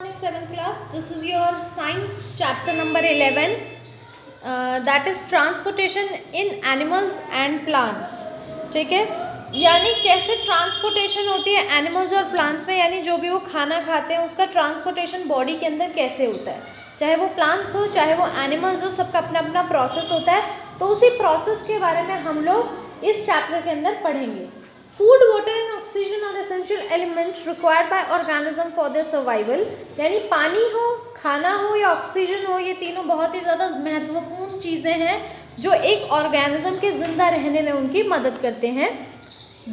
7th class. This is your science chapter number 11, that is transportation in animals and plants. ठीक है, यानी कैसे transportation होती है एनिमल्स और प्लांट्स में, यानी जो भी वो खाना खाते हैं उसका ट्रांसपोर्टेशन बॉडी के अंदर कैसे होता है, चाहे वो प्लांट्स हो चाहे वो एनिमल्स हो, सबका अपना अपना प्रोसेस होता है. तो उसी प्रोसेस के बारे में हम लोग इस चैप्टर के अंदर पढ़ेंगे. Food, water and oxygen are essential elements required by organism for their survival. यानी पानी हो, खाना हो या ऑक्सीजन हो, ये तीनों बहुत ही ज़्यादा महत्वपूर्ण चीज़ें हैं जो एक ऑर्गेनिज्म के जिंदा रहने में उनकी मदद करते हैं.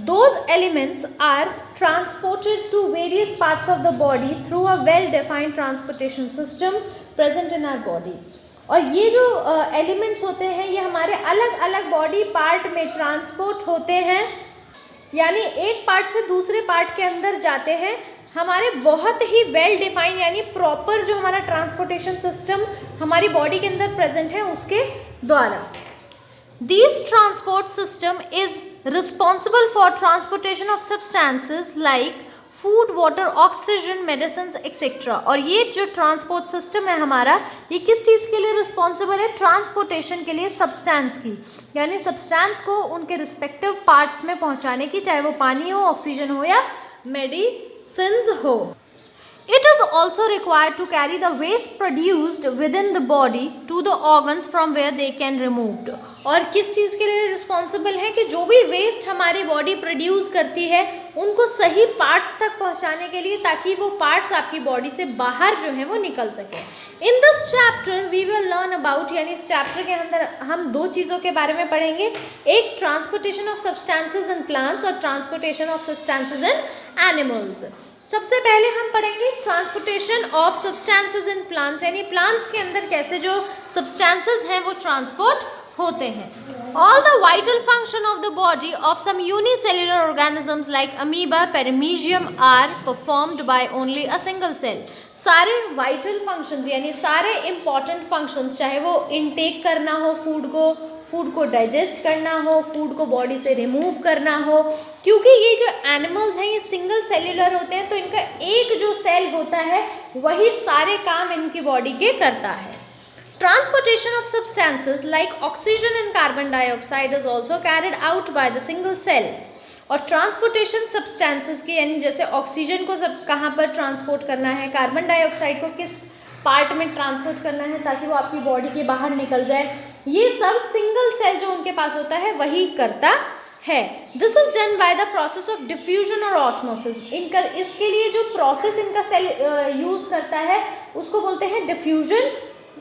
Those elements are transported to various parts of the body through a well-defined transportation system present in our body. और ये जो एलिमेंट्स होते हैं ये हमारे अलग अलग बॉडी पार्ट में ट्रांसपोर्ट होते हैं, यानी एक पार्ट से दूसरे पार्ट के अंदर जाते हैं हमारे बहुत ही वेल डिफाइंड यानी प्रॉपर जो हमारा ट्रांसपोर्टेशन सिस्टम हमारी बॉडी के अंदर प्रेजेंट है उसके द्वारा. This transport system is responsible for transportation of substances like food, water, oxygen, medicines, etc. और ये जो ट्रांसपोर्ट सिस्टम है हमारा, ये किस चीज़ के लिए रिस्पॉन्सिबल है? ट्रांसपोर्टेशन के लिए सब्सटेंस की, यानी सब्सटेंस को उनके रिस्पेक्टिव पार्ट्स में पहुंचाने की, चाहे वो पानी हो, ऑक्सीजन हो या मेडिसिन्स हो. It is also required to carry the waste produced within the body to the organs from where they can removed. और किस चीज़ के लिए रिस्पॉन्सिबल है कि जो भी वेस्ट हमारी बॉडी प्रोड्यूस करती है उनको सही पार्ट्स तक पहुंचाने के लिए, ताकि वो पार्ट्स आपकी बॉडी से बाहर जो है वो निकल सके. In this chapter we will learn about, यानी इस चैप्टर के अंदर हम दो चीज़ों के बारे में पढ़ेंगे, एक transportation of substances in plants और transportation of substances in animals. सबसे पहले हम पढ़ेंगे transportation of substances in plants, यानी प्लांट्स के अंदर कैसे जो सब्सटेंसेज हैं वो ट्रांसपोर्ट होते हैं. All the vital function of the body of some unicellular organisms like amoeba, paramecium are performed by only a single cell. सारे वाइटल फंक्शंस यानी सारे इंपॉर्टेंट फंक्शंस, चाहे वो इनटेक करना हो फूड को डाइजेस्ट करना हो, फूड को बॉडी से रिमूव करना हो, क्योंकि ये जो एनिमल्स हैं ये सिंगल सेल्युलर होते हैं तो इनका एक जो सेल होता है वही सारे काम इनकी बॉडी के करता है. Transportation of substances like oxygen and carbon dioxide is also carried out by the single cell. और ट्रांसपोर्टेशन सब्सटेंसेस के, यानी जैसे ऑक्सीजन को सब कहाँ पर ट्रांसपोर्ट करना है, कार्बन डाइऑक्साइड को किस पार्ट में ट्रांसपोर्ट करना है ताकि वो आपकी बॉडी के बाहर निकल जाए, ये सब सिंगल सेल जो उनके पास होता है वही करता है. This is done by the process of diffusion और ऑस्मोसिस. इनका इसके लिए जो प्रोसेस इनका सेल यूज करता है उसको बोलते हैं डिफ्यूजन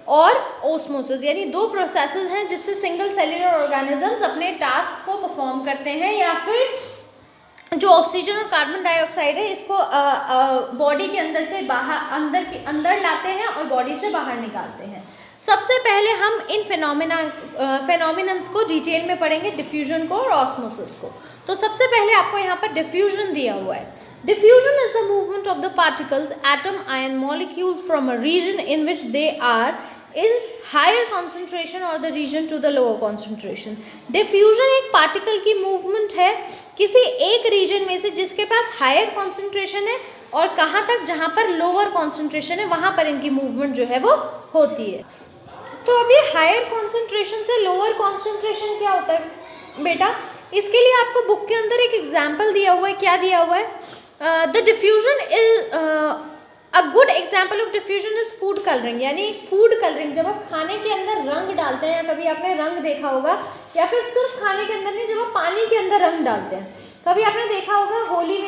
और ऑस्मोसिस, यानी दो प्रोसेसेस हैं जिससे सिंगल सेल्युलर ऑर्गेनिजम्स अपने टास्क को परफॉर्म करते हैं, या फिर जो ऑक्सीजन और कार्बन डाइऑक्साइड है इसको बॉडी के अंदर से बाहर अंदर लाते हैं और बॉडी से बाहर निकालते हैं. सबसे पहले हम इन फेनोमिनन्स को डिटेल में पढ़ेंगे, डिफ्यूजन को और ऑस्मोसिस को. तो सबसे पहले आपको यहाँ पर डिफ्यूजन दिया हुआ है. Diffusion is the movement of the particles, atom, ion, molecules from a region in which they are in higher concentration or the region to the lower concentration. Diffusion एक पार्टिकल की मूवमेंट है किसी एक reason में से जिसके पास higher concentration है और कहाँ तक, जहाँ पर लोअर कॉन्सेंट्रेशन है वहाँ पर इनकी मूवमेंट जो है वो होती है. तो अब ये हायर कॉन्सेंट्रेशन से लोअर कॉन्सेंट्रेशन क्या होता है बेटा, इसके लिए आपको बुक के अंदर एक एग्जाम्पल दिया हुआ है. क्या दिया हुआ है? The diffusion is a good example of diffusion is food colouring. यानी फूड कलरिंग, जब आप खाने के अंदर रंग डालते हैं, या कभी आपने रंग देखा होगा, या फिर सिर्फ खाने के अंदर नहीं, जब आप पानी के अंदर रंग डालते हैं, कभी आपने देखा होगा होली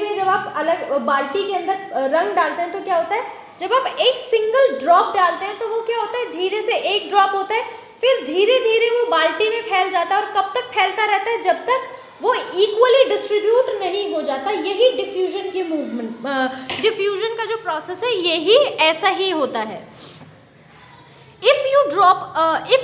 में जब आप अलग बाल्टी के अंदर रंग डालते हैं तो क्या होता है, जब आप एक सिंगल ड्रॉप डालते हैं तो वो क्या होता है, धीरे से एक ड्रॉप होता है, फिर धीरे धीरे वो बाल्टी में फैल जाता है, और कब तक फैलता रहता है, जब तक वो इक्वली डिस्ट्रीब्यूट नहीं हो जाता. यही डिफ्यूजन की मूवमेंट, डिफ्यूजन का जो प्रोसेस है यही ऐसा ही होता है. If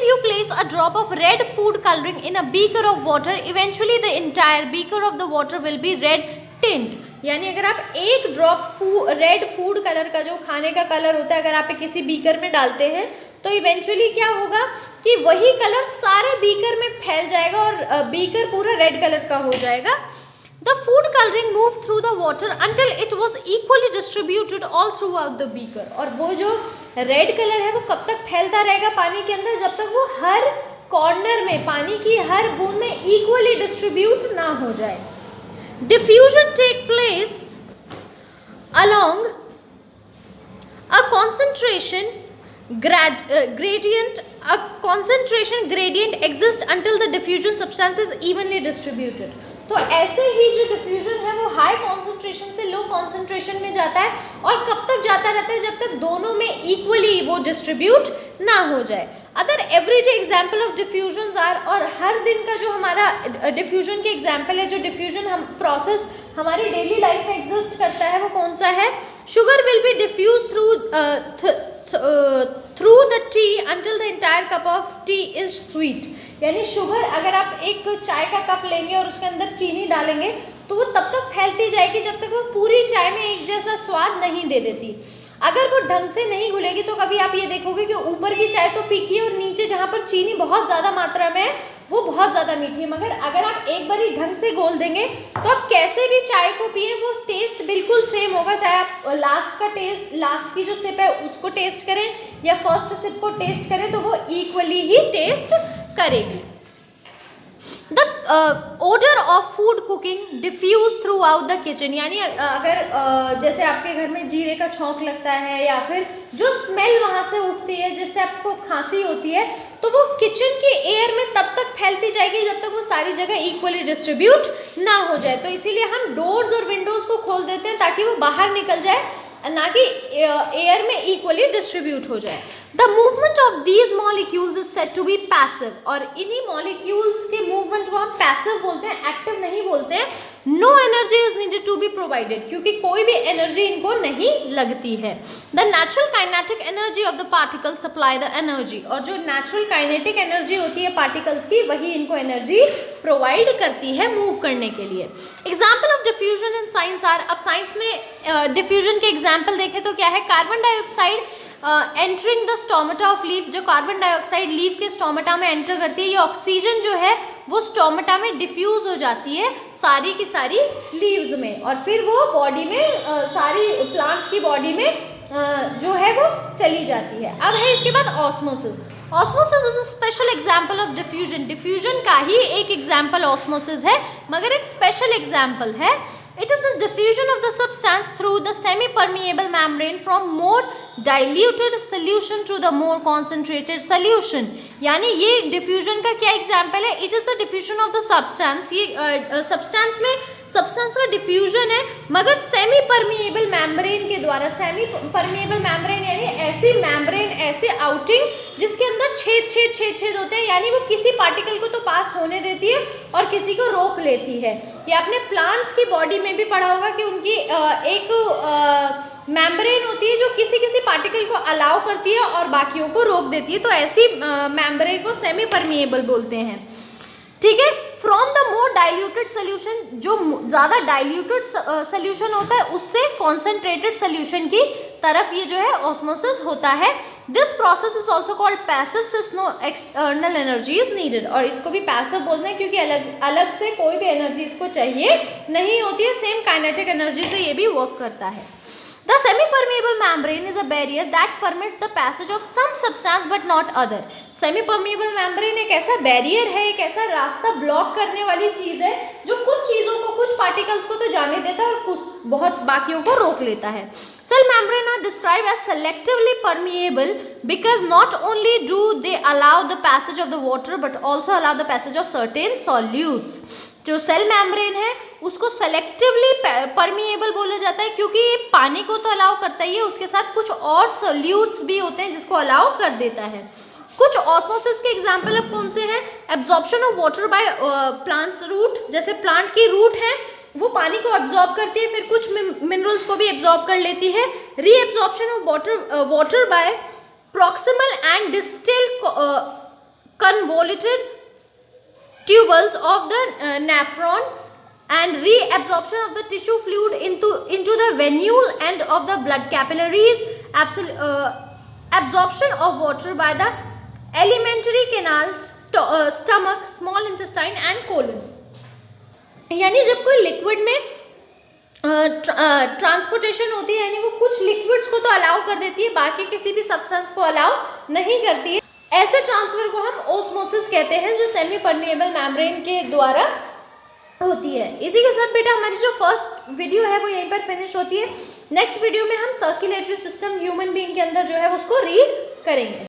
you place a drop of red food coloring in a beaker of water, eventually the entire beaker of the water will be red tint. यानी अगर आप एक ड्रॉप रेड फूड कलर का, जो खाने का कलर होता है, अगर आप किसी बीकर में डालते हैं तो इवेंचुअली क्या होगा कि वही कलर सारे बीकर में फैल जाएगा और बीकर पूरा रेड कलर का हो जाएगा. The food coloring moved through the water until it was equally distributed all throughout the beaker. और वो जो रेड कलर है वो कब तक फैलता रहेगा पानी के अंदर, जब तक वो हर कॉर्नर में, पानी की हर बूंद में इक्वली डिस्ट्रीब्यूट ना हो जाए. Diffusion take place along a concentration gradient. A concentration gradient exists until the diffusion substance is evenly distributed. तो ऐसे ही जो डिफ्यूजन है वो हाई कॉन्सेंट्रेशन से लो कॉन्सेंट्रेशन में जाता है, और कब तक जाता रहता है, जब तक दोनों में इक्वली वो डिस्ट्रीब्यूट ना हो जाए. Other everyday example of diffusion are, और हर दिन का जो हमारा डिफ्यूजन के एग्जाम्पल है, जो डिफ्यूजन हम प्रोसेस हमारी डेली लाइफ में एग्जिस्ट करता है, वो कौन सा है. Sugar will be diffuse through the tea until the entire cup of tea is sweet. यानी शुगर, अगर आप एक चाय का कप लेंगे और उसके अंदर चीनी डालेंगे तो वो तब तक फैलती जाएगी जब तक वो पूरी चाय में एक जैसा स्वाद नहीं दे देती. अगर वो ढंग से नहीं घुलेगी तो कभी आप ये देखोगे कि ऊपर की चाय तो फीकी है और नीचे जहाँ पर चीनी बहुत ज़्यादा मात्रा में है वो बहुत ज़्यादा मीठी है. मगर अगर आप एक बार ही ढंग से घोल देंगे तो आप कैसे भी चाय को पिए वो टेस्ट बिल्कुल सेम होगा. चाहे आप लास्ट की जो सिप है उसको टेस्ट करें या फर्स्ट सिप को टेस्ट करें तो वो इक्वली ही टेस्ट करेगी. The odor of food cooking diffuse throughout the kitchen. यानी अगर जैसे आपके घर में जीरे का छौंक लगता है या फिर जो स्मेल वहाँ से उठती है जिससे आपको खांसी होती है, तो वो किचन के एयर में तब तक फैलती जाएगी जब तक वो सारी जगह इक्वली डिस्ट्रीब्यूट ना हो जाए. तो इसीलिए हम डोर्स और विंडोज़ को खोल देते हैं ताकि वो बाहर निकल जाए, ना कि एयर में इक्वली डिस्ट्रीब्यूट हो जाए. The movement of these molecules is said to be passive. और इन्हीं मॉलिक्यूल्स के मूवमेंट को हम पैसिव बोलते हैं, एक्टिव नहीं बोलते हैं. No energy is needed to be provided, क्योंकि कोई भी एनर्जी इनको नहीं लगती है. The natural kinetic energy of the particle supply the energy. और जो नेचुरल काइनेटिक एनर्जी होती है पार्टिकल्स की, वही इनको एनर्जी प्रोवाइड करती है मूव करने के लिए. Example of diffusion in science are. अब साइंस में डिफ्यूजन के एग्जाम्पल देखें तो क्या है. Carbon dioxide entering the stomata of leaf. जो कार्बन डाइऑक्साइड लीफ के स्टोमेटा में एंटर करती है, ये ऑक्सीजन जो है वो स्टोमेटा में डिफ्यूज हो जाती है सारी की सारी लीव्स में, और फिर वो बॉडी में सारी प्लांट की बॉडी में जो है वो चली जाती है. अब है इसके बाद osmosis. Osmosis is a special example of diffusion. Diffusion का ही एक एग्जाम्पल ऑस्मोसिस है, मगर एक स्पेशल एग्जाम्पल है. It is the diffusion of the substance through the semi-permeable membrane from more diluted solution to the more concentrated solution. यानी ये diffusion का क्या example है. It is the diffusion of the substance. ये substance में substance का diffusion है, मगर सेमी परमिएबल मेम्ब्रेन के द्वारा. सेमी परमिएबल मेम्ब्रेन यानी ऐसी मेम्ब्रेन, ऐसे आउटिंग जिसके अंदर छेद होते हैं, यानी वो किसी पार्टिकल को तो पास होने देती है और किसी को रोक लेती है. ये आपने प्लांट्स की बॉडी में भी पढ़ा होगा कि उनकी एक मेम्ब्रेन होती है जो किसी किसी पार्टिकल को अलाउ करती है और बाकियों को रोक देती है. तो ऐसी मेम्ब्रेन को सेमी परमिएबल बोलते हैं. ठीक है. From the more diluted solution, जो ज़्यादा डाइल्यूटेड सोल्यूशन होता है उससे कॉन्सेंट्रेटेड सोल्यूशन की तरफ ये जो है ऑस्मोसिस होता है. This process is also called passive since no external energy is needed. और इसको भी पैसिव बोलते हैं क्योंकि अलग से कोई भी एनर्जी इसको चाहिए नहीं होती है. सेम काइनेटिक एनर्जी से ये भी वर्क करता है. The semi-permeable membrane is a barrier that permits the passage of some substance but not other. Semi-permeable membrane एक ऐसा बैरियर है, एक ऐसा रास्ता ब्लॉक करने वाली चीज़ है जो कुछ चीज़ों को, कुछ पार्टिकल्स को तो जाने देता है और कुछ बहुत बाकियों को रोक लेता है. Cell membrane are described as selectively permeable because not only do they allow the passage of the water but also allow the passage of certain solutes. जो सेल मेम्ब्रेन है उसको सेलेक्टिवली परमिएबल बोला जाता है क्योंकि ये पानी को तो अलाउ करता ही है, उसके साथ कुछ और सोल्यूट्स भी होते हैं जिसको अलाउ कर देता है. कुछ ऑस्मोसिस के एग्जाम्पल अब कौन से हैं. Absorption of water by plants root. जैसे प्लांट की रूट है वो पानी को एब्जॉर्ब करती है, फिर कुछ मिनरल्स को भी एब्जॉर्ब कर लेती है. Reabsorption of water bye proximal and distal convoluted tubules of the nephron and reabsorption of the tissue fluid into the venule and of the blood capillaries. Absorption of water by the alimentary canals, stomach, small intestine and colon. यानी जब कोई liquid में transportation होती है, यानी वो कुछ liquids को तो अलाउ कर देती है, बाकी किसी भी सब्सटेंस को अलाउ नहीं करती है, ऐसे ट्रांसफर को हम ओस्मोसिस कहते हैं, जो सेमी परमिएबल मेम्ब्रेन के द्वारा होती है। इसी के साथ बेटा हमारी जो फर्स्ट वीडियो है वो यहीं पर फिनिश होती है। नेक्स्ट वीडियो में हम सर्कुलेटरी सिस्टम ह्यूमन बीइंग के अंदर जो है उसको रीड करेंगे।